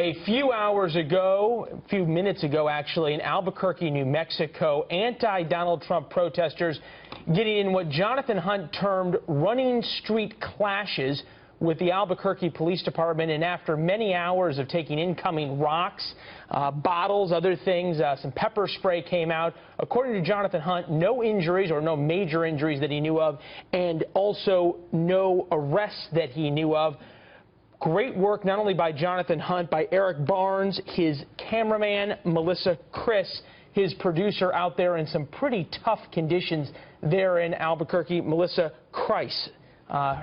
A few hours ago, a few minutes ago actually, in Albuquerque, New Mexico, anti-Donald Trump protesters getting in what Jonathan Hunt termed running street clashes with the Albuquerque Police Department, and after many hours of taking incoming rocks, bottles, other things, some pepper spray came out. According to Jonathan Hunt, no injuries or no major injuries that he knew of, and also no arrests that he knew of. Great work not only by Jonathan Hunt, by Eric Barnes, his cameraman, Melissa Chris, his producer out there in some pretty tough conditions there in Albuquerque, Melissa Chris,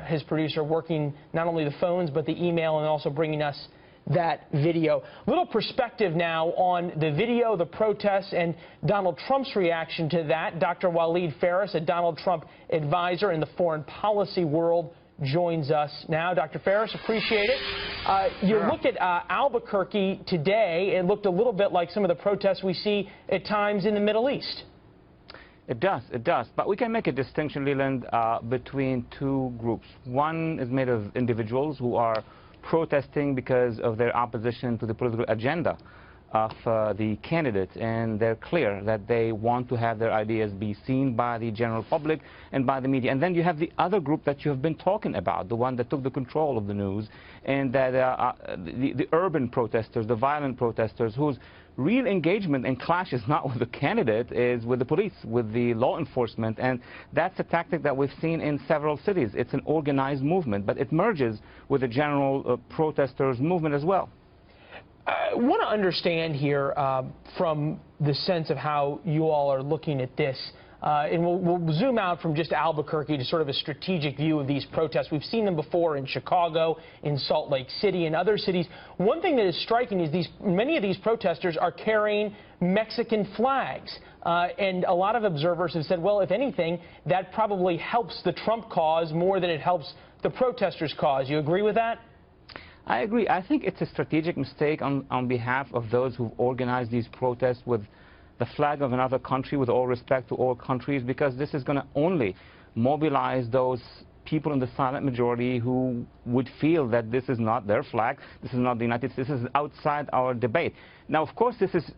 his producer, working not only the phones but the email and also bringing us that video. Little perspective now on the video, the protests, and Donald Trump's reaction to that. Dr. Waleed Phares, a Donald Trump advisor in the foreign policy world, joins us now. Dr. Phares, appreciate it. You look at Albuquerque today, it looked a little bit like some of the protests we see at times in the Middle East. It does. But we can make a distinction, Leland, between two groups. One is made of individuals who are protesting because of their opposition to the political agenda of the candidate, and they're clear that they want to have their ideas be seen by the general public and by the media. And then you have the other group that you have been talking about, the one that took the control of the news, and that the urban protesters, the violent protesters, whose real engagement and clash is not with the candidate, is with the police, with the law enforcement. And that's a tactic that we've seen in several cities. It's an organized movement, but it merges with the general protesters movement as well. I want to understand here from the sense of how you all are looking at this, and we'll zoom out from just Albuquerque to sort of a strategic view of these protests. We've seen them before in Chicago, in Salt Lake City, and other cities. One thing that is striking is many of these protesters are carrying Mexican flags, and a lot of observers have said, well, if anything, that probably helps the Trump cause more than it helps the protesters' cause. You agree with that? I agree. I think it's a strategic mistake on behalf of those who've organized these protests with the flag of another country, with all respect to all countries, because this is going to only mobilize those people in the silent majority who would feel that this is not their flag, this is not the United States, this is outside our debate. Now, of course, this is,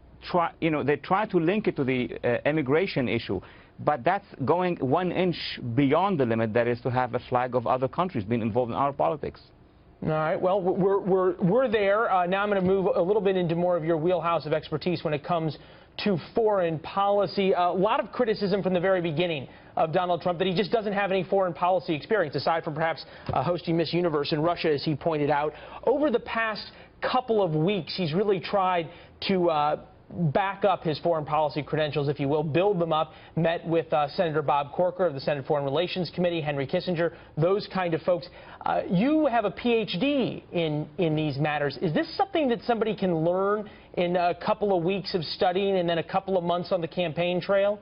they try to link it to the immigration issue, but that's going 1 inch beyond the limit, that is to have a flag of other countries being involved in our politics. All right. Well, we're there. Now I'm going to move a little bit into more of your wheelhouse of expertise when it comes to foreign policy. A lot of criticism from the very beginning of Donald Trump that he just doesn't have any foreign policy experience, aside from perhaps hosting Miss Universe in Russia, as he pointed out. Over the past couple of weeks, he's really tried to back up his foreign policy credentials, if you will, build them up, met with Senator Bob Corker of the Senate Foreign Relations Committee, Henry Kissinger, those kind of folks. You have a PhD in these matters. Is this something that somebody can learn in a couple of weeks of studying and then a couple of months on the campaign trail?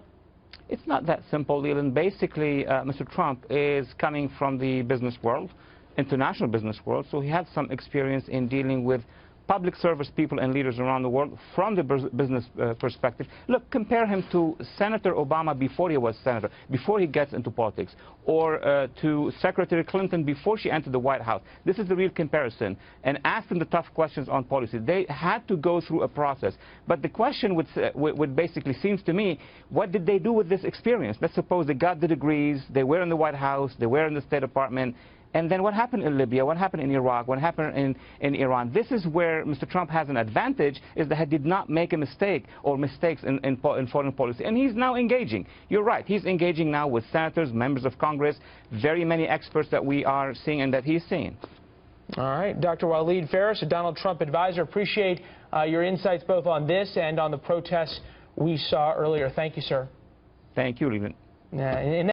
It's not that simple, Leland. Basically, Mr. Trump is coming from the business world, international business world, so he had some experience in dealing with public service people and leaders around the world from the business perspective. Look, compare him to Senator Obama before he was senator, before he gets into politics, or to Secretary Clinton before she entered the White House. This is the real comparison. And ask them the tough questions on policy. They had to go through a process. But the question would basically seems to me, what did they do with this experience? Let's suppose they got the degrees, they were in the White House, they were in the State Department. And then what happened in Libya, what happened in Iraq, what happened in Iran? This is where Mr. Trump has an advantage, is that he did not make a mistake or mistakes in foreign policy. And he's now engaging. You're right. He's engaging now with senators, members of Congress, very many experts that we are seeing and that he's seeing. All right. Dr. Waleed Phares, a Donald Trump advisor, appreciate your insights both on this and on the protests we saw earlier. Thank you, sir. Thank you, Leland.